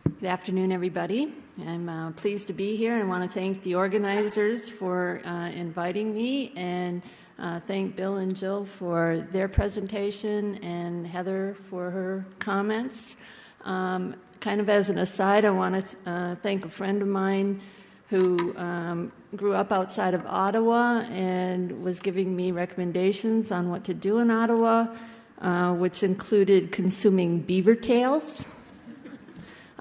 Good afternoon, everybody. I'm pleased to be here and want to thank the organizers for inviting me, and thank Bill and Jill for their presentation and Heather for her comments. Kind of as an aside, I want to thank a friend of mine who grew up outside of Ottawa and was giving me recommendations on what to do in Ottawa, which included consuming beaver tails.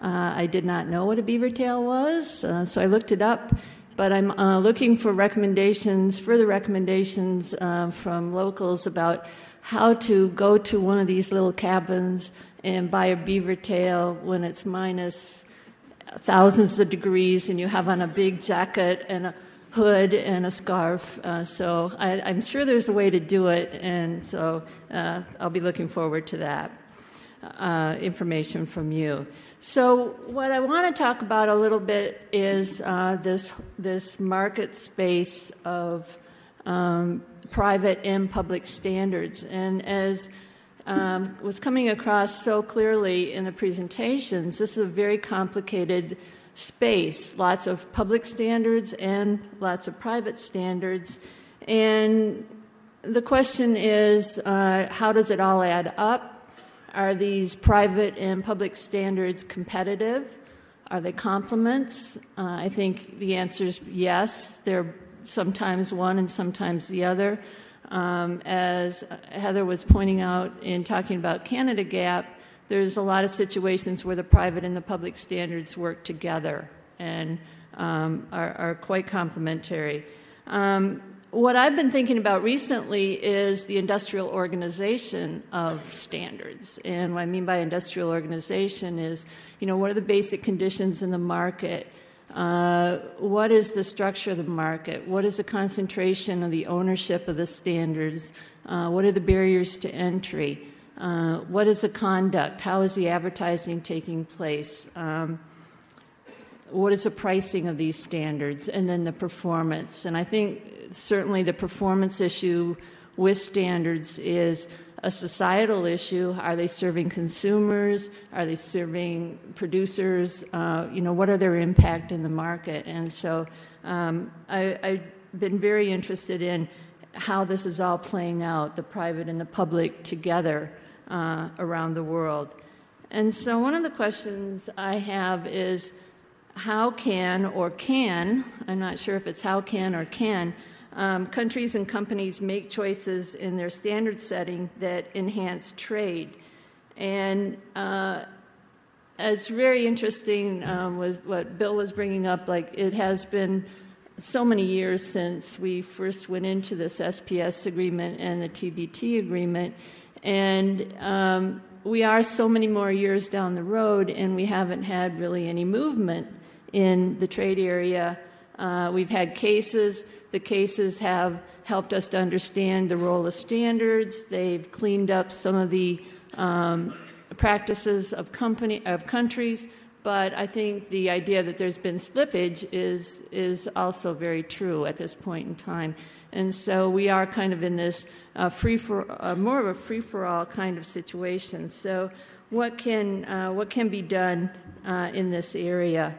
I did not know what a beaver tail was, so I looked it up, but I'm looking for further recommendations from locals about how to go to one of these little cabins and buy a beaver tail when it's minus thousands of degrees and you have on a big jacket and a hood and a scarf. So I'm sure there's a way to do it, and so I'll be looking forward to that information from you. So what I want to talk about a little bit is this market space of private and public standards. And as was coming across so clearly in the presentations, this is a very complicated space, lots of public standards and lots of private standards. And the question is, how does it all add up? Are these private and public standards competitive? Are they complements? I think the answer is yes. They're sometimes one and sometimes the other. As Heather was pointing out in talking about Canada Gap, there's a lot of situations where the private and the public standards work together and are quite complementary. What I've been thinking about recently is the industrial organization of standards. And what I mean by industrial organization is, what are the basic conditions in the market? What is the structure of the market? What is the concentration of the ownership of the standards? What are the barriers to entry? What is the conduct? How is the advertising taking place? What is the pricing of these standards? And then the performance. And I think certainly the performance issue with standards is a societal issue. Are they serving consumers? Are they serving producers? What are their impact in the market? And so I've been very interested in how this is all playing out, the private and the public together around the world. And so one of the questions I have is, how can, I'm not sure if it's how can or can, countries and companies make choices in their standard setting that enhance trade? And it's very interesting was what Bill was bringing up, like it has been so many years since we first went into this SPS agreement and the TBT agreement, and we are so many more years down the road, and we haven't had really any movement in the trade area. We've had cases. The cases have helped us to understand the role of standards. They've cleaned up some of the practices of countries. But I think the idea that there's been slippage is also very true at this point in time. And so we are kind of in this more of a free-for-all kind of situation. So what can be done in this area?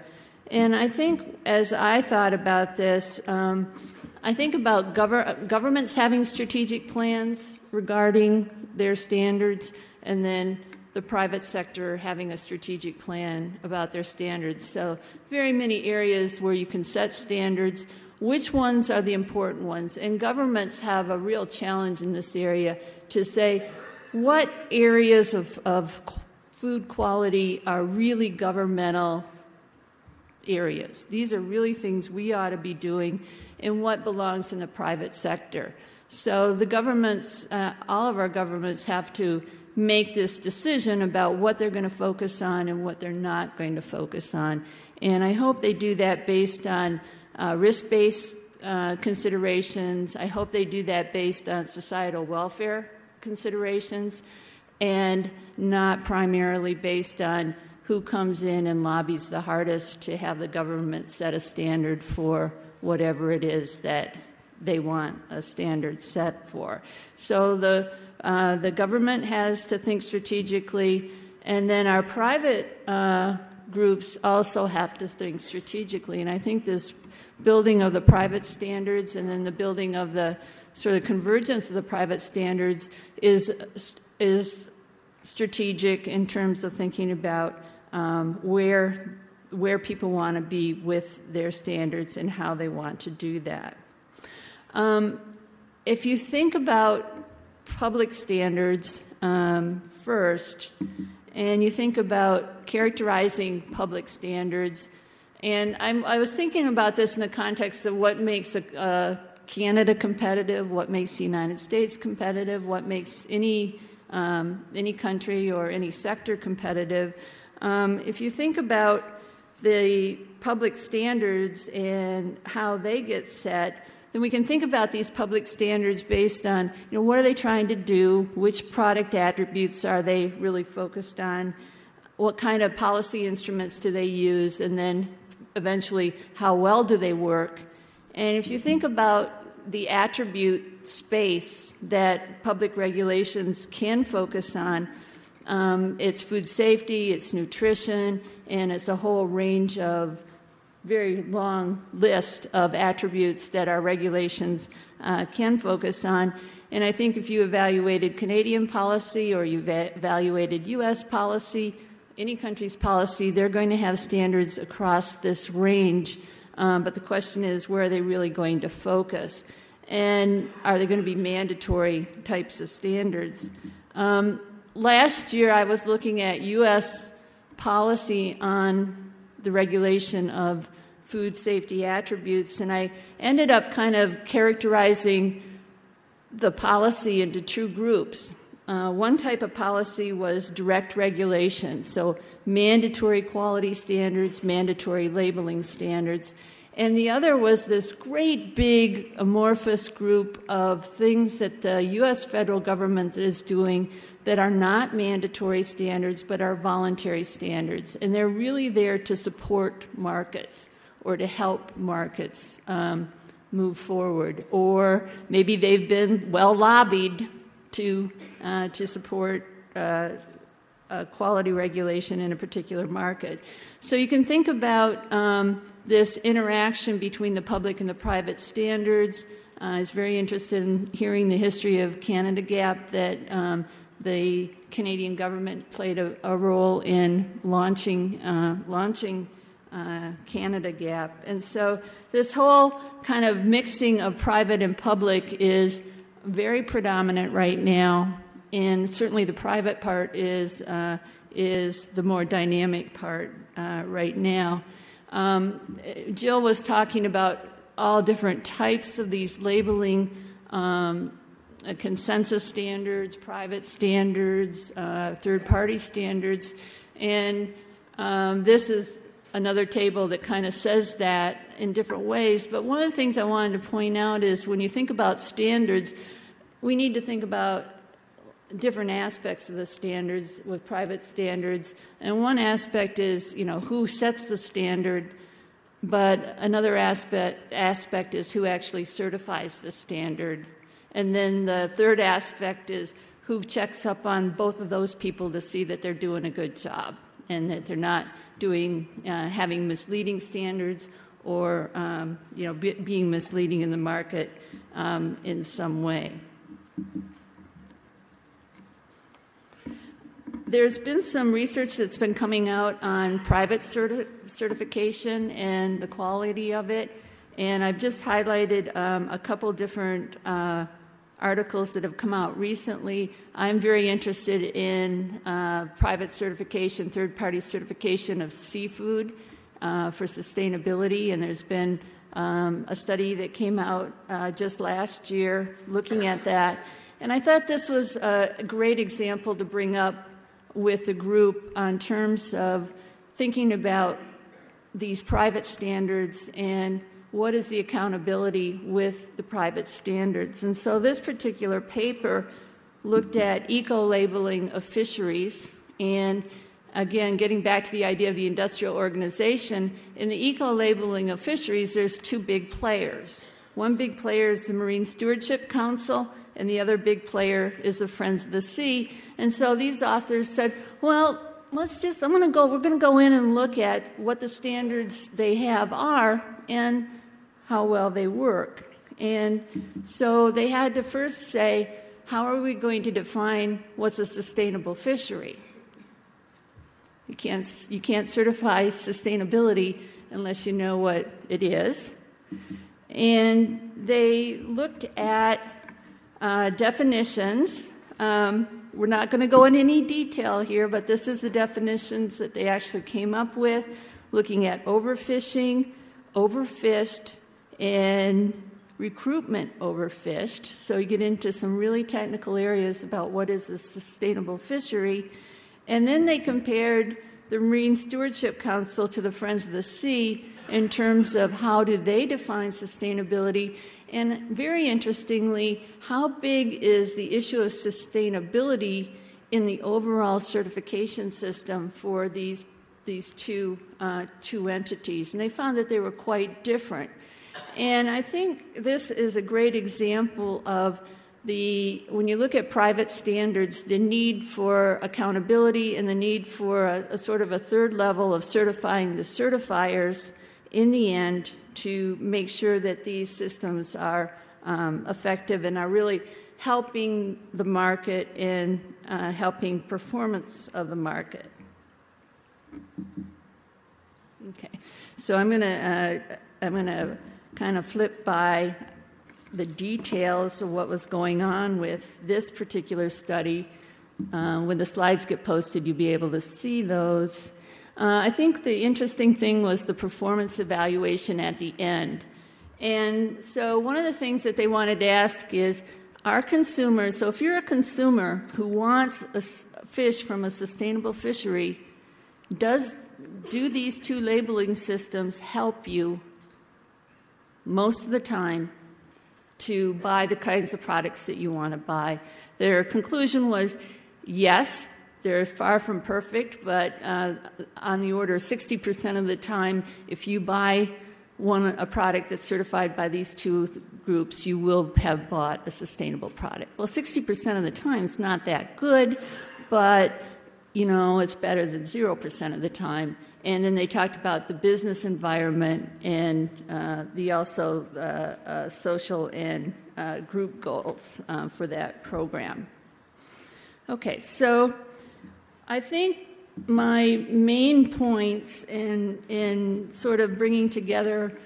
And I think as I thought about this, I think about governments having strategic plans regarding their standards, and then the private sector having a strategic plan about their standards. So very many areas where you can set standards. Which ones are the important ones? And governments have a real challenge in this area to say what areas of food quality are really governmental areas. These are really things we ought to be doing, and what belongs in the private sector. So the governments, all of our governments have to make this decision about what they're going to focus on and what they're not going to focus on. And I hope they do that based on risk-based considerations. I hope they do that based on societal welfare considerations, and not primarily based on who comes in and lobbies the hardest to have the government set a standard for whatever it is that they want a standard set for. So the government has to think strategically, and then our private groups also have to think strategically. And I think this building of the private standards and then the building of the sort of convergence of the private standards is strategic in terms of thinking about where people want to be with their standards and how they want to do that. If you think about public standards first, and you think about characterizing public standards, and I was thinking about this in the context of what makes Canada competitive, what makes the United States competitive, what makes any country or any sector competitive. If you think about the public standards and how they get set, then we can think about these public standards based on, what are they trying to do, which product attributes are they really focused on, what kind of policy instruments do they use, and then eventually how well do they work. And if you think about the attribute space that public regulations can focus on, it's food safety, it's nutrition, and it's a whole range of very long list of attributes that our regulations can focus on. And I think if you evaluated Canadian policy or you evaluated U.S. policy, any country's policy, they're going to have standards across this range. But the question is, where are they really going to focus? And are they going to be mandatory types of standards? Last year, I was looking at U.S. policy on the regulation of food safety attributes, and I ended up kind of characterizing the policy into two groups. One type of policy was direct regulation, so mandatory quality standards, mandatory labeling standards, and the other was this great big amorphous group of things that the U.S. federal government is doing that are not mandatory standards but are voluntary standards. And they're really there to support markets or to help markets move forward. Or maybe they've been well lobbied to support quality regulation in a particular market. So you can think about this interaction between the public and the private standards. I was very interested in hearing the history of Canada Gap that the Canadian government played a role in launching Canada Gap. And so this whole kind of mixing of private and public is very predominant right now, and certainly the private part is the more dynamic part right now. Jill was talking about all different types of these labeling consensus standards, private standards, third-party standards, and this is another table that kind of says that in different ways. But one of the things I wanted to point out is when you think about standards, we need to think about different aspects of the standards with private standards. And one aspect is, who sets the standard, but another aspect is who actually certifies the standard. And then the third aspect is who checks up on both of those people to see that they're doing a good job and that they're not having misleading standards or being misleading in the market in some way. There's been some research that's been coming out on private certification and the quality of it, and I've just highlighted a couple different articles that have come out recently. I'm very interested in private certification, third-party certification of seafood for sustainability, and there's been a study that came out just last year looking at that. And I thought this was a great example to bring up with the group on terms of thinking about these private standards and what is the accountability with the private standards. And so this particular paper looked at eco-labeling of fisheries, and again, getting back to the idea of the industrial organization, in the eco-labeling of fisheries, there's two big players. One big player is the Marine Stewardship Council, and the other big player is the Friends of the Sea. And so these authors said, well, we're going to go in and look at what the standards they have are and how well they work. And so they had to first say, how are we going to define what's a sustainable fishery? You can't certify sustainability unless you know what it is. And they looked at definitions. We're not going to go into any detail here, but this is the definitions that they actually came up with, looking at overfishing, overfished, and recruitment overfished. So you get into some really technical areas about what is a sustainable fishery. And then they compared the Marine Stewardship Council to the Friends of the Sea in terms of how do they define sustainability. And very interestingly, how big is the issue of sustainability in the overall certification system for these two entities? And they found that they were quite different. And I think this is a great example of when you look at private standards, the need for accountability and the need for a sort of a third level of certifying the certifiers in the end to make sure that these systems are effective and are really helping the market and helping performance of the market. Okay, so I'm gonna kind of flip by the details of what was going on with this particular study. When the slides get posted, you'll be able to see those. I think the interesting thing was the performance evaluation at the end. And so one of the things that they wanted to ask is, our consumers, so if you're a consumer who wants a fish from a sustainable fishery, do these two labeling systems help you most of the time to buy the kinds of products that you want to buy? Their conclusion was, yes, they're far from perfect, but on the order of 60% of the time, if you buy a product that's certified by these two groups, you will have bought a sustainable product. Well, 60% of the time is not that good, but it's better than 0% of the time. And then they talked about the business environment and also social and group goals for that program. Okay, so I think my main points in sort of bringing together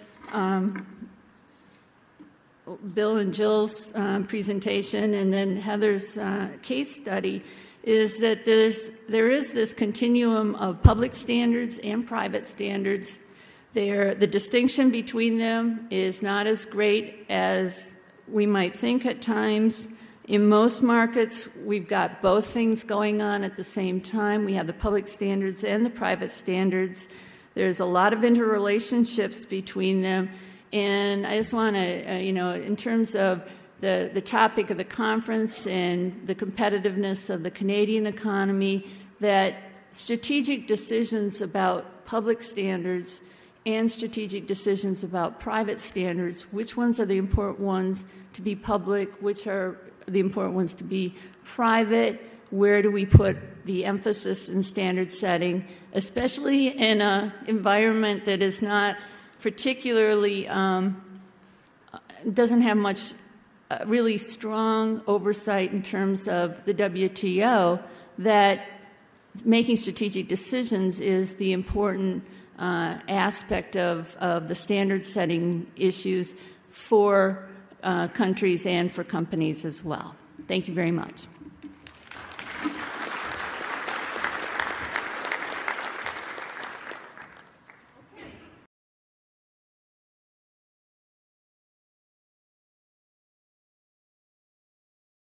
Bill and Jill's presentation and then Heather's case study is that there is this continuum of public standards and private standards. The distinction between them is not as great as we might think at times. In most markets, we've got both things going on at the same time. We have the public standards and the private standards. There's a lot of interrelationships between them. And I just want to, in terms of the topic of the conference and the competitiveness of the Canadian economy, that strategic decisions about public standards and strategic decisions about private standards, which ones are the important ones to be public, which are the important ones to be private, where do we put the emphasis in standard setting, especially in an environment that is not particularly, doesn't have much really strong oversight in terms of the WTO, that making strategic decisions is the important aspect of the standard setting issues for countries and for companies as well. Thank you very much.